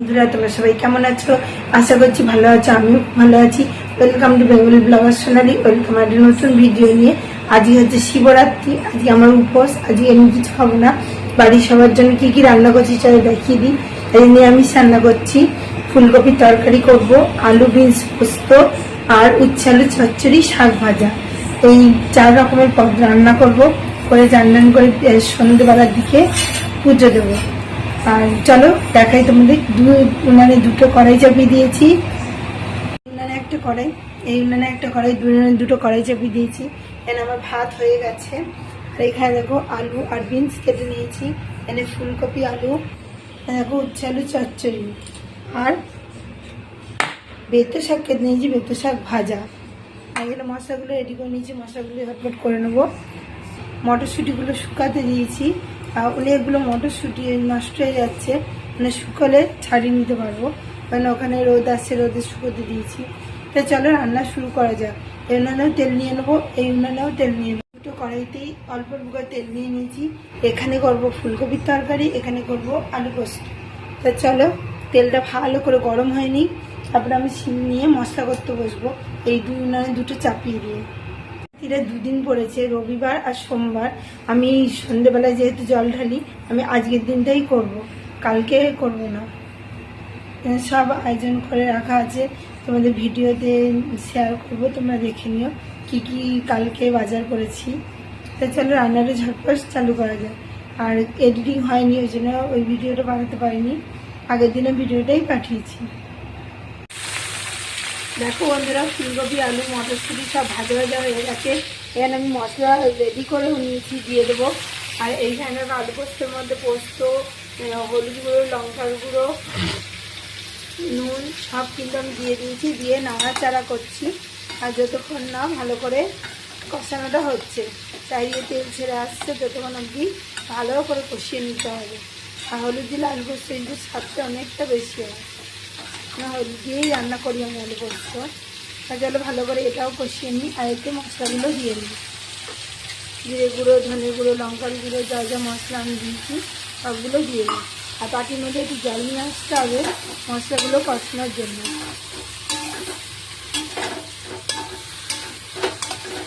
বন্ধুরা তোমরা সবাই কেমন আছো? আশা করছি ভালো আছো, আমিও ভালো আছি। Welcome to Bengali blogger Sonali. Welcome একটা নতুন ভিডিও নিয়ে। আজকে হচ্ছে শিবরাত্রি, আজকে আমার উপোস। আজকে আমি কিছু খাবো না, বাড়ির সবার জন্য কি কি রান্না করছি চলো দেখিয়ে দিই। এই নিরামিষ রান্না করছি, ফুলকপির তরকারি করব, আলু বিনস পোস্ত আর উচ্ছে আলু চচ্চড়ি, শাক ভাজা। এই 4 রকমের পদ রান্না করব, করে চান করে সন্ধ্যেবেলার দিকে পুজো দেবো। আর চলো দেখাই তোমাদের। দুটো কড়াই চাপিয়ে দিয়েছি, উনানে একটা কড়াই, এই উনানে একটা কড়াই, দুটো কড়াই চাপিয়ে দিয়েছি। এখানে আমার ভাত হয়ে গেছে। আর এখানে দেখো আলু আর বিনস কেটে নিয়েছি, এখানে ফুলকপি আলু, দেখো উচ্ছে আলু চচ্চড়ি, আর বেতো শাক কেটে নিয়েছি, বেতো শাক ভাজা। এখানে মশলাগুলো রেডি করে নিয়েছি, মশলাগুলো ঝটপট করে নেবো। মটরশুঁটিগুলো শুকাতে দিয়েছি, অনেকগুলো মটরশুঁটি নষ্ট হয়ে যাচ্ছে, মানে শুকালে ছাড়িয়ে নিতে পারবো, কারণ ওখানে রোদ আসছে, রোদে শুকোতে দিয়েছি। তা চলো রান্না শুরু করা যাক। এই উনানেও তেল নিয়ে নেবো, এই উনানেও তেল নিয়ে নেবো। দুটো কড়াইতেই অল্প অল্প করে তেল নিয়ে নিয়েছি। এখানে করবো ফুলকপির তরকারি, এখানে করবো আলু পোস্ত। তা চলো তেলটা ভালো করে গরম হয়নি, তারপরে আমি শিল নিয়ে মশলা করতে বসবো, এই উনানে দুটো চাপিয়ে দিয়ে। দুদিন পড়েছে, রবিবার আর সোমবার। আমি সন্ধ্যেবেলায় যেহেতু জল ঢালি, আমি আজকের দিনটাই করব, কালকে করব না। সব আয়োজন করে রাখা আছে, তোমাদের ভিডিওতে শেয়ার করব, তোমরা দেখে নিও কি কি কালকে বাজার করেছি। তা চলো রান্নাটা ঝটপট চালু করা যায়। আর এডিটিং হয়নি, ওই জন্য ওই ভিডিওটা বানাতে পারিনি, আগের দিনে ভিডিওটাই পাঠিয়েছি। দেখো বন্ধুরা, ফুলকপি আলু মটরশুঁটি সব ভাজা ভাজা হয়ে গেছে। এখানে আমি মশলা রেডি করে নিয়েছি, দিয়ে দেবো। আর এইখানে আলু পোস্তের মধ্যে পোস্ত, হলুদ গুঁড়ো, লঙ্কার গুঁড়ো, নুন সব কিন্তু আমি দিয়ে দিয়েছি, দিয়ে নাড়াচাড়া করছি। আর যতক্ষণ না ভালো করে কষানোটা হচ্ছে, চারিয়ে তেল ছেড়ে আসছে, ততক্ষণ অবধি ভালো করে কষিয়ে নিতে হবে। আর হলুদ দিলে আলু পোস্ত কিন্তু স্বাদটা অনেকটা বেশি হয়, হলুদ দিয়েই রান্না করি আমি আলু পোস্ত। আর চলো ভালো করে এটাও কষিয়ে নিই, আর এতে মশলাগুলো দিয়ে নিই। জিরে গুঁড়ো, ধনে গুঁড়ো, লঙ্কার গুঁড়ো, যা যা মশলা আমি দিয়েছি সবগুলো দিয়ে নিই। আর বাটির মধ্যে একটু জল নিয়ে আসতে হবে মশলাগুলো কষানোর জন্য।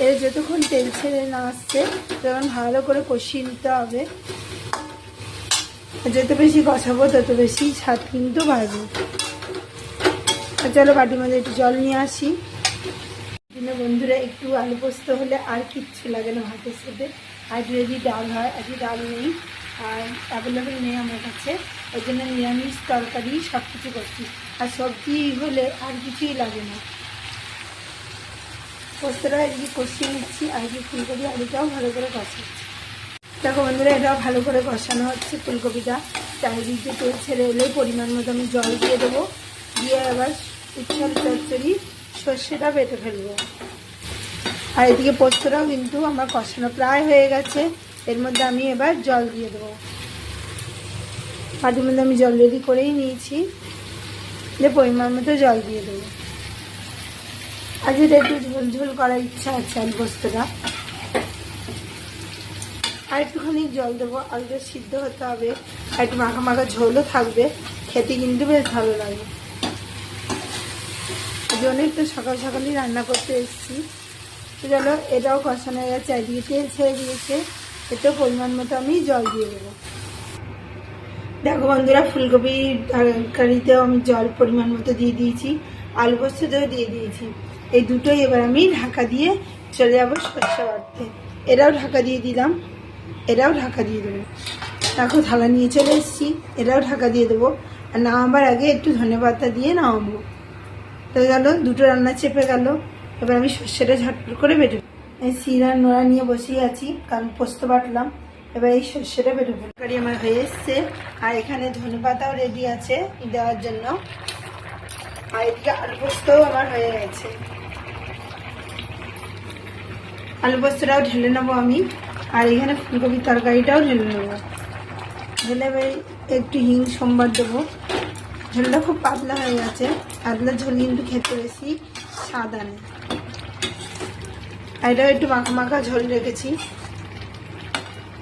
এর যতক্ষণ তেল ছেড়ে না আসছে তখন ভালো করে কষিয়ে নিতে হবে। যত বেশি কষাবো তত বেশি স্বাদ কিন্তু বাড়বে। চলো বাটির মধ্যে একটু জল নিয়ে আসি। বন্ধুরা একটু আলু পোস্ত হলে আর কিচ্ছু লাগে না ভাতের সাথে। আর যদি ডাল হয়, আজকে ডাল নেই আর অ্যাভেলেবেল নেই আমার কাছে, ওই জন্য নিরামিষ তরকারি সব কিছু করছি। আর সবজি হলে আর কিছুই লাগে না। পোস্তটা এদিকে কষিয়ে নিচ্ছি, আর কি ফুলকপি আলুটাও ভালো করে কষাচ্ছি। দেখো বন্ধুরা, এটাও ভালো করে কষানো হচ্ছে ফুলকপিটা। চারিদিকে তেল ছেড়ে এলে পরিমাণ মতো আমি জল দিয়ে দেবো, দিয়ে আবার উচ্ছে আলু চচ্চড়ি সর্ষেটা বেটে ফেলবো। আর এদিকে পোস্তটাও কিন্তু আমার কষানো প্রায় হয়ে গেছে, এর মধ্যে আমি এবার জল দিয়ে দেবো। বাটির মধ্যে আমি জল রেডি করেই নিয়েছি, যে পরিমাণ মতো জল দিয়ে দেবো। আর যেটা একটু ঝোল ঝোল করার ইচ্ছা আছে আলু পোস্তটা, আর একটুখানি জল দেবো, আলুটা সিদ্ধ হতে হবে, আর একটু মাখা মাখা ঝোলও থাকবে, খেতে কিন্তু বেশ ভালো লাগে। আজ অনেকটা সকাল সকালই রান্না করতে এসেছি। চলো এটাও কষানো হয়ে গেছে, একদিকে তেল ছেড়ে দিয়েছে, এতেও পরিমাণ মতো আমি জল দিয়ে দেবো। দেখো বন্ধুরা, ফুলকপির তরকারিতেও আমি জল পরিমাণ মতো দিয়ে দিয়েছি, আলু পোস্ততেও দিয়ে দিয়েছি। এই দুটোই এবার আমি ঢাকা দিয়ে চলে যাবো সর্ষে বাটতে। এটাও ঢাকা দিয়ে দিলাম, এটাও ঢাকা দিয়ে দেবো। দেখো থালা নিয়ে চলে এসেছি, এটাও ঢাকা দিয়ে দেবো। আর নামাবার আগে একটু ধনেপাতা দিয়ে নামাবো। তো গেল দুটো রান্না চেপে গেল। এবার আমি সর্ষেটা ঝটপট করে বেটে, এই শিরা নোড়া নিয়ে বসেই আছি, কারণ পোস্ত বাটলাম। এবার এই সর্ষেটা বেটে তরকারি আমার হয়ে এসছে। আর এখানে ধনেপাতাও রেডি আছে দেওয়ার জন্য। আর এদিকে আলু পোস্তও আমার হয়ে গেছে, আলু পোস্তটাও ঢেলে নেবো আমি। আর এখানে ফুলকপির তরকারিটাও ঢেলে নেবো। ঢেলে একটু হিং সোমবার দেবো। ঝোলটা খুব পাতলা হয়ে গেছে, পাতলা ঝোল কিন্তু খেতে বেশি স্বাদ আনে। আর এটাও একটু মাখা মাখা ঝোল রেখেছি।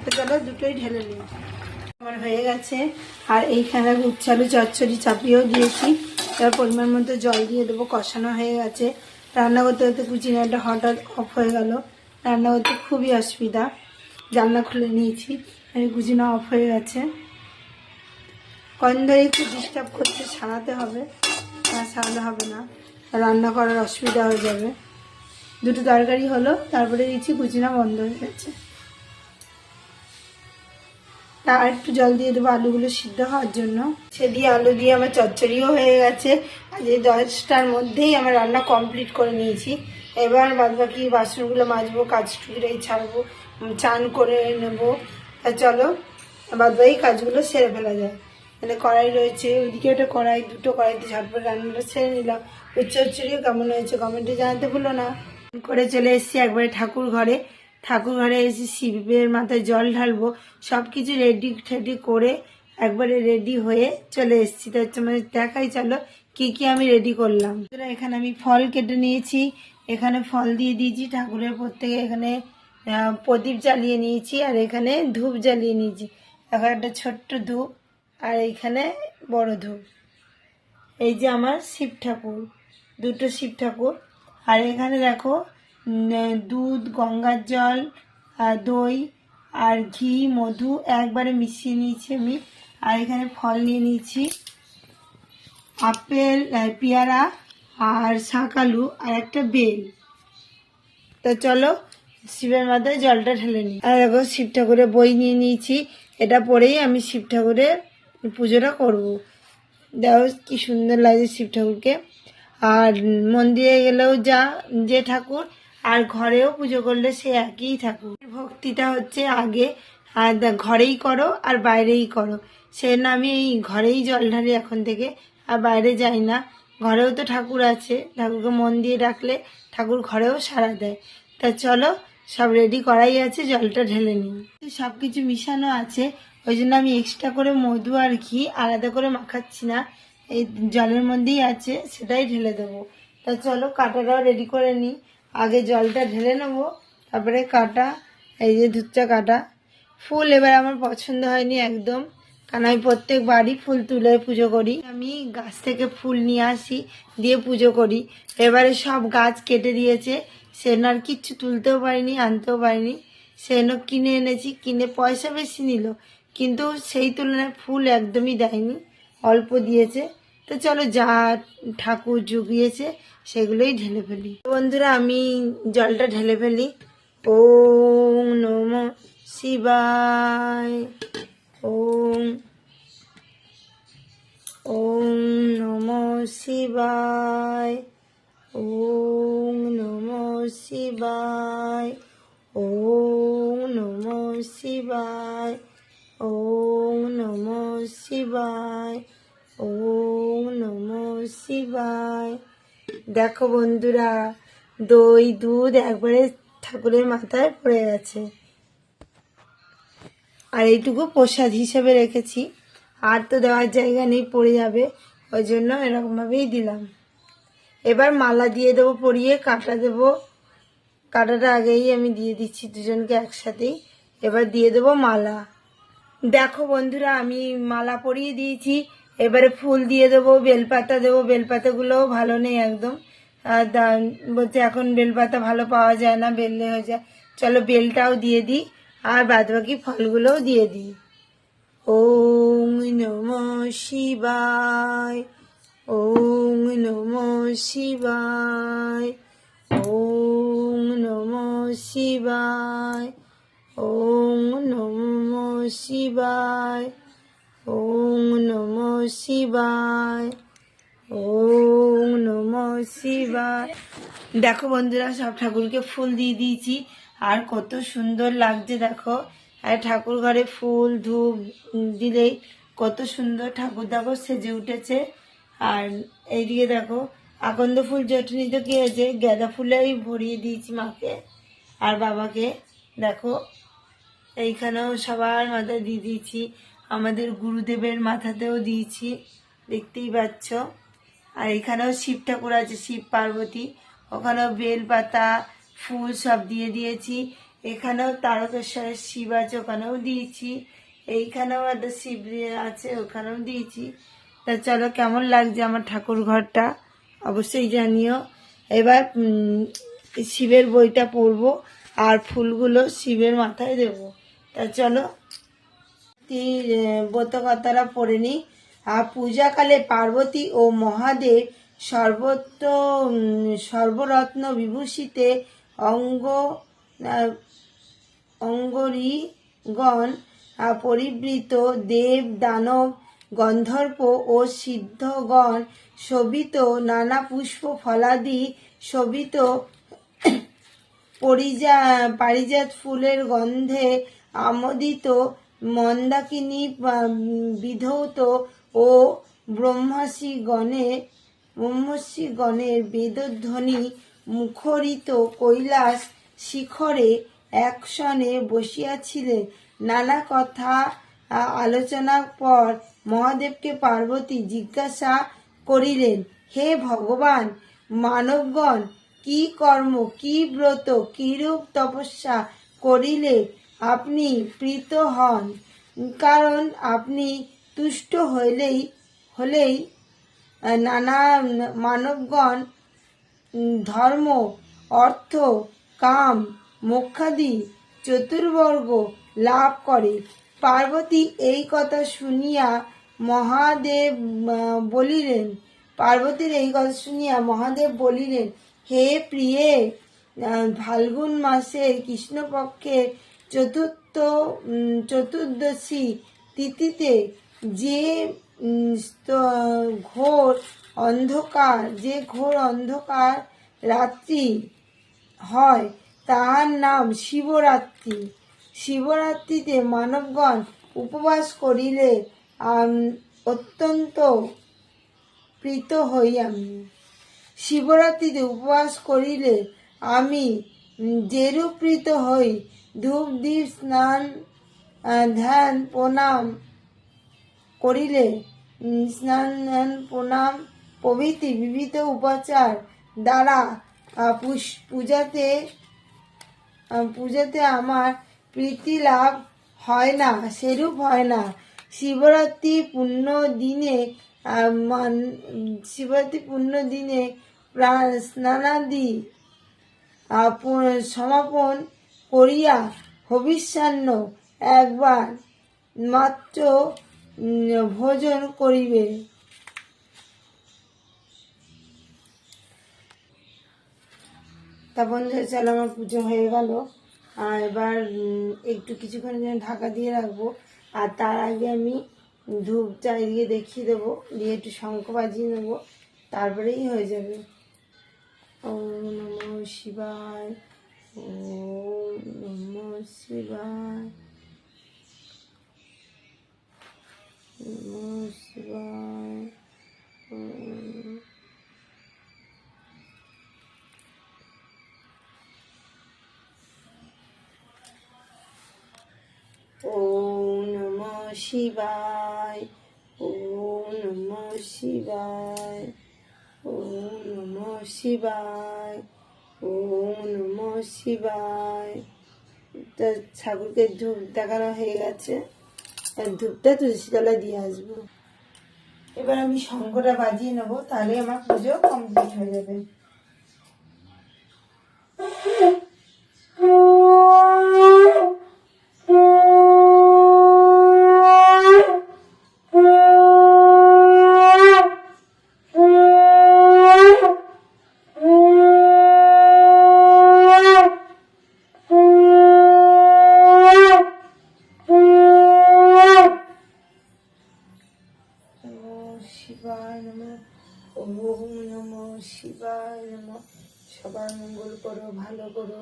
তো চলো দুটোই ঢেলে নিই। আমার হয়ে গেছে। আর এইখানে উচ্ছে আলু চচ্চড়ি চাপিয়েও দিয়েছি। এবার পরিমাণ মতো জল দিয়ে দেবো। কষানো হয়ে গেছে। রান্না করতে করতে কুচিনাটা হঠাৎ অফ হয়ে গেল। রান্না করতে খুবই অসুবিধা। জানলা খুলে নিয়েছি, কুচিনা অফ হয়ে গেছে। কদিন ধরে একটু ডিস্টার্ব করছে, সারাতে হবে। সারালে হবে না, রান্না করার অসুবিধা হয়ে যাবে। দুটো তরকারি হলো, তারপরে দিচ্ছি কুচিনা বন্ধ হয়ে গেছে। আর একটু জল দিয়ে দেবো আলুগুলো সিদ্ধ হওয়ার জন্য। সে দিয়ে আলু দিয়ে আমার চচ্চড়িও হয়ে গেছে। আজ এই 10টার মধ্যেই আমার রান্না কমপ্লিট করে নিয়েছি। এবার বাদবাকি বাসনগুলো মাজবো, কাজ টুকিটাই ছাড়বো, চান করে নেবো। চলো বাদবাকি কাজগুলো সেরে ফেলা যায়। মানে কড়াই রয়েছে, ওইদিকে একটা কড়াই, দুটো কড়াইতে ঝটপট রান্নাটা সেরে নিলাম। চচ্চড়িও কেমন হয়েছে কমেন্টে জানাতে ভুলো না। করে চলে এসেছি একবারে ঠাকুর ঘরে। ঠাকুর ঘরে এসে শিবের মাথায় জল ঢালবো, সব কিছু রেডি ঠেডি করে একবারে রেডি হয়ে চলে এসেছি। তো হচ্ছে মানে দেখাই চলো কি কি আমি রেডি করলাম। এখানে আমি ফল কেটে নিয়েছি, এখানে ফল দিয়ে দিয়েছি ঠাকুরের প্রত্যেকে। এখানে প্রদীপ জ্বালিয়ে নিয়েছি, আর এখানে ধূপ জ্বালিয়ে নিয়েছি। এখন একটা ছোট্ট ধূপ, আর এইখানে বড় ধূপ। এই যে আমার শিব ঠাকুর, দুটো শিব ঠাকুর। আর এখানে দেখো দুধ, গঙ্গার জল, দই আর ঘি, মধু একবারে মিশিয়ে নিয়েছি আমি। আর এখানে ফল নিয়ে নিয়েছি, আপেল, পেয়ারা আর শাকালু আর একটা বেল। তো চলো শিবের মাথায় জলটা ঢেলে নিই। আর দেখো শিব ঠাকুরের বই নিয়ে নিয়েছি, এটা পড়েই আমি শিব ঠাকুরের পুজোটা করবো। দেখো কি সুন্দর লাগে শিব ঠাকুরকে। আর মন্দিরে গেলেও যে ঠাকুর, আর ঘরেও পুজো করলে সে একই ঠাকুর। ভক্তিটা হচ্ছে আগে, আর ঘরেই করো আর বাইরেই করো। সে না আমি এই ঘরেই জল ঢালি এখন থেকে, আর বাইরে যাই না। ঘরেও তো ঠাকুর আছে, ঠাকুরকে মন দিয়ে ডাকলে ঠাকুর ঘরেও সাড়া দেয়। তা চলো সব রেডি করাই আছে, জলটা ঢেলে নিই। সব কিছু মিশানো আছে, ওই জন্য আমি এক্সট্রা করে মধু আর ঘি আলাদা করে মাখাচ্ছি না, এই জলের মধ্যেই আছে, সেটাই ঢেলে দেবো। তা চলো কাঁটাটাও রেডি করে নিই। আগে জলটা ঢেলে নেবো, তারপরে কাঁটা, এই যে ধুচ্চা কাঁটা। ফুল এবার আমার পছন্দ হয়নি একদম, কারণ আমি প্রত্যেক বাড়ি ফুল তুলে পুজো করি। আমি গাছ থেকে ফুল নিয়ে আসি, দিয়ে পুজো করি। এবারে সব গাছ কেটে দিয়েছে, সেন আর কিচ্ছু তুলতেও পারিনি, আনতেও পারিনি। সেন কিনে এনেছি, কিনে পয়সা বেশি নিল, কিন্তু সেই তুলনায় ফুল একদমই দেয়নি, অল্প দিয়েছে। তো চলো যা ঠাকুর জুগিয়েছে সেগুলোই ঢেলে ফেলি। বন্ধুরা আমি জলটা ঢেলে ফেলি। ওম নমঃ শিবায়, ওম ওম নমঃ শিবায়, ওম নমঃ শিবায়, ওম নমঃ শিবায়, ওম নমঃ শিবায়, ওম নমঃ শিবায়। দেখো বন্ধুরা, দই দুধ একবারে ঠাকুরের মাথায় পড়ে গেছে। আর এইটুকু প্রসাদ হিসেবে রেখেছি, আর তো দেওয়ার জায়গা নেই, পড়ে যাবে, ওই জন্য এরকমভাবেই দিলাম। এবার মালা দিয়ে দেবো পরিয়ে, কাঁটা দেবো। কাঁটাটা আগেই আমি দিয়ে দিচ্ছি দুজনকে একসাথেই। এবার দিয়ে দেবো মালা। দেখো বন্ধুরা আমি মালা পরিয়ে দিয়েছি, এবারে ফুল দিয়ে দেবো, বেলপাতা দেবো। বেলপাতাগুলোও ভালো নেই একদম, বলছে এখন বেলপাতা ভালো পাওয়া যায় না, বেললে হয়ে যায়। চলো বেলটাও দিয়ে দিই, আর বাদবাকি ফলগুলোও দিয়ে দিই। ওম নমঃ শিবায়, ওম নমঃ শিবায়, ওম নমঃ শিবায়, ওম নমঃ শিবায়, ওম নমঃ শিবায়, ওম নমঃ শিবায়। দেখো বন্ধুরা সব ঠাকুরকে ফুল দিয়ে দিয়েছি, আর কত সুন্দর লাগছে দেখো। আর ঠাকুর ঘরে ফুল ধূপ দিলেই কত সুন্দর ঠাকুর দেখো সেজে উঠেছে। আর এইদিকে দেখো আকন্দ ফুল জটনি, তো কি হয়েছে, গাঁদা ফুলেই ভরিয়ে দিয়েছি মাকে আর বাবাকে। দেখো এইখানেও সবার মাথায় দিয়ে দিয়েছি, আমাদের গুরুদেবের মাথাতেও দিয়েছি, দেখতেই পাচ্ছ। আর এখানেও শিব ঠাকুর আছে, শিব পার্বতী, ওখানেও বেল পাতা ফুল সব দিয়ে দিয়েছি। এখানেও তারকেশ্বরের শিব আছে, ওখানেও দিয়েছি। এইখানেও একটা শিব আছে, ওখানেও দিয়েছি। তা চলো, কেমন লাগছে আমার ঠাকুর ঘরটা অবশ্যই জানিও। এবার শিবের বইটা পড়বো আর ফুলগুলো শিবের মাথায় দেব। তা চলো ব্রতকথারা পড়ে নি। আর পূজাকালে পার্বতী ও মহাদেব সর্বরত্ন বিভূষিতে অঙ্গরীগণ পরিবৃত দেব দানব গন্ধর্ব ও সিদ্ধগণ শোভিত নানা পুষ্প ফলাদি শোভিত পারিজাত ফুলের গন্ধে আমোদিত মন্দাকিনী বিধৌত ও ব্রহ্মর্ষিগণের বেদধ্বনি মুখরিত কৈলাস শিখরে একসনে বসিয়াছিলেন। নানা কথা আলোচনার পর মহাদেবকে পার্বতী জিজ্ঞাসা করিলেন, হে ভগবান, মানবগণ কি কর্ম, কি ব্রত, কিরূপ তপস্যা করিলে আপনি প্রীত হন? কারণ আপনি তুষ্ট হলেই নানা মানবগণ ধর্ম, অর্থ, কাম, মোক্ষাদি চতুর্বর্গ লাভ করে। পার্বতী এই কথা শুনিয়া মহাদেব বলিলেন, হে প্রিয়ে, ফাল্গুন মাসের কৃষ্ণপক্ষের চতুর্দশী তিথিতে যে ঘোর অন্ধকার রাত্রি হয় তাহার নাম শিবরাত্রি। শিবরাত্রিতে মানবগণ উপবাস করিলে অত্যন্ত প্রীত হই আমি। শিবরাত্রিতে উপবাস করিলে আমি যেরূপ প্রীত হই, ধূপ দীপ স্নান ধ্যান প্রণাম প্রভৃতি বিবিধ উপাচার দ্বারা পূজাতে আমার প্রীতি লাভ হয় না, সেরূপ হয় না। শিবরাত্রি পূর্ণ দিনে স্নানাদি সমাপন করিয়া হবিষ্যান্ন একবার মাত্র ভোজন করিবে। তা বন্ধুরা, চলো, আমার পুজো হয়ে গেল। আর এবার একটু কিছুক্ষণের জন্য ঢাকা দিয়ে রাখবো। আর তার আগে আমি ধূপ চারিদিকে দেখিয়ে দেবো, দিয়ে একটু শঙ্খ বাজিয়ে নেবো, তারপরেই হয়ে যাবে। ওম নমঃ শিবায়, ওম নমঃ শিবায়, নমঃ শিবায়। ওম নমঃ শিবায়, ওম নমঃ শিবায়, ওম নমঃ শিবায়, ওম নমঃ শিবায়। তা ঠাকুরকে ধূপ দেখানো হয়ে গেছে, ধূপটা তুলসী তলায় দিয়ে আসবো। এবার আমি শঙ্খটা বাজিয়ে নেবো, তাহলে আমার পুজো কমপ্লিট হয়ে যাবে। শিবায় নমঃ, ওম নমঃ শিবায় নমঃ। সবার মঙ্গল করো, ভালো করো।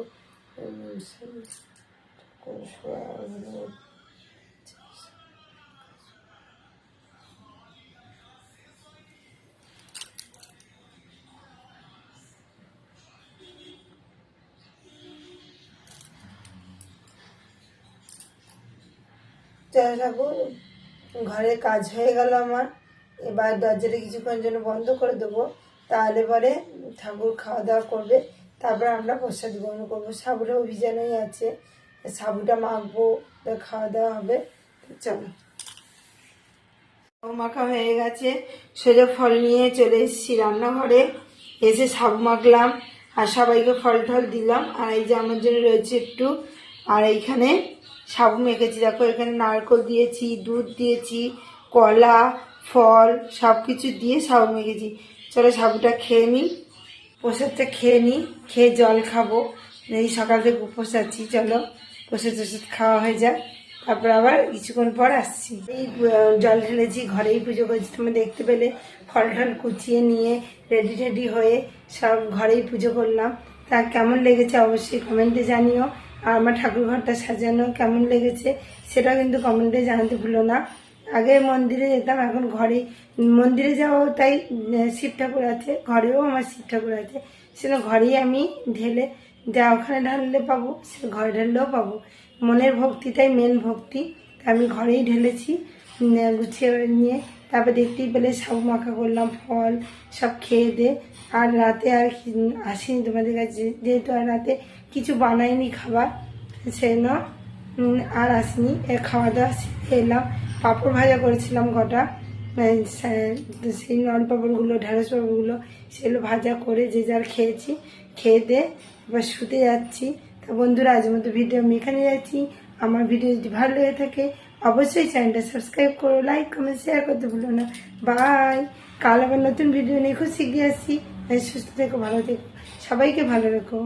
ঠাকুর, ঘরের কাজ হয়ে গেল আমার। এবার দরজাটা কিছুক্ষণের জন্য বন্ধ করে দেবো, তাহলে পরে ঠাকুর খাওয়া দাওয়া করবে, তারপর আমরা প্রসাদ গ্রহণ করবো। সাবুটা ভিজানোই আছে, সাবুটা মাখবো, খাওয়া দাওয়া হবে, চলো, মাখা হয়ে গেছে, সোজা ফল নিয়ে চলে এসেছি রান্নাঘরে। এসে সাবু মাখলাম আর সবাইকে ফল টল দিলাম। আর এই যে আমার জন্য রয়েছে একটু, আর এইখানে সাবু মেখেছি। দেখো এখানে নারকেল দিয়েছি, দুধ দিয়েছি, কলা, ফল সব কিছু দিয়ে সাবু মেখেছি। চলো সাবুটা খেয়ে নিই, প্রসাদটা খেয়ে নিই, খেয়ে জল খাবো। এই সকাল থেকে উপোস আছি। চলো প্রসাদ টসাদ খাওয়া হয়ে যাক, তারপর আবার কিছুক্ষণ পর আসছি। এই জল ঢেলেছি, ঘরেই পুজো করছি। তুমি দেখতে পেলে ফল টল কুচিয়ে নিয়ে রেডি টেডি হয়ে সব ঘরেই পুজো করলাম। তা কেমন লেগেছে অবশ্যই কমেন্টে জানিও। আর আমার ঠাকুর ঘরটা সাজানো কেমন লেগেছে সেটা কিন্তু কমেন্টে জানাতে ভুলো না। আগে মন্দিরে যেতাম, এখন ঘরেই। মন্দিরে যাও তাই শিব ঠাকুর আছে, ঘরেও আমার শিব ঠাকুর আছে, সেটা ঘরেই আমি ঢেলে, যা ওখানে ঢাললে পাবো সে ঘরে ঢাললেও পাবো। মনের ভক্তিটাই মেন ভক্তি, তাই আমি ঘরেই ঢেলেছি গুছিয়ে নিয়ে। তারপর দেখতেই পেলে সাবু মাখা করলাম, ফল সব খেয়ে দে। আর রাতে আর আসিনি তোমাদের কাছে, যেহেতু আর রাতে কিছু বানাইনি খাবার, সেই না আর আসিনি। খাওয়া দাওয়া শিখে এলাম। পাঁপড় ভাজা করেছিলাম কটা, সেই নল পাঁপড়গুলো, ঢেঁড়স পাঁপড়গুলো, সেগুলো ভাজা করে যে যার খেয়েছি। খেয়ে দে এবার শুতে যাচ্ছি। তা বন্ধুরা, আজ মতো ভিডিও আমি এখানে যাচ্ছি। আমার ভিডিও যদি ভালো লেগে থাকে অবশ্যই চ্যানেলটা সাবস্ক্রাইব করো, লাইক কমেন্ট শেয়ার করতে ভুলো না। বাই। কাল আবার নতুন ভিডিও নিয়ে খুব শিখিয়ে আসছি। সুস্থ থেকো, ভালো থেকো, সবাইকে ভালো রেখো।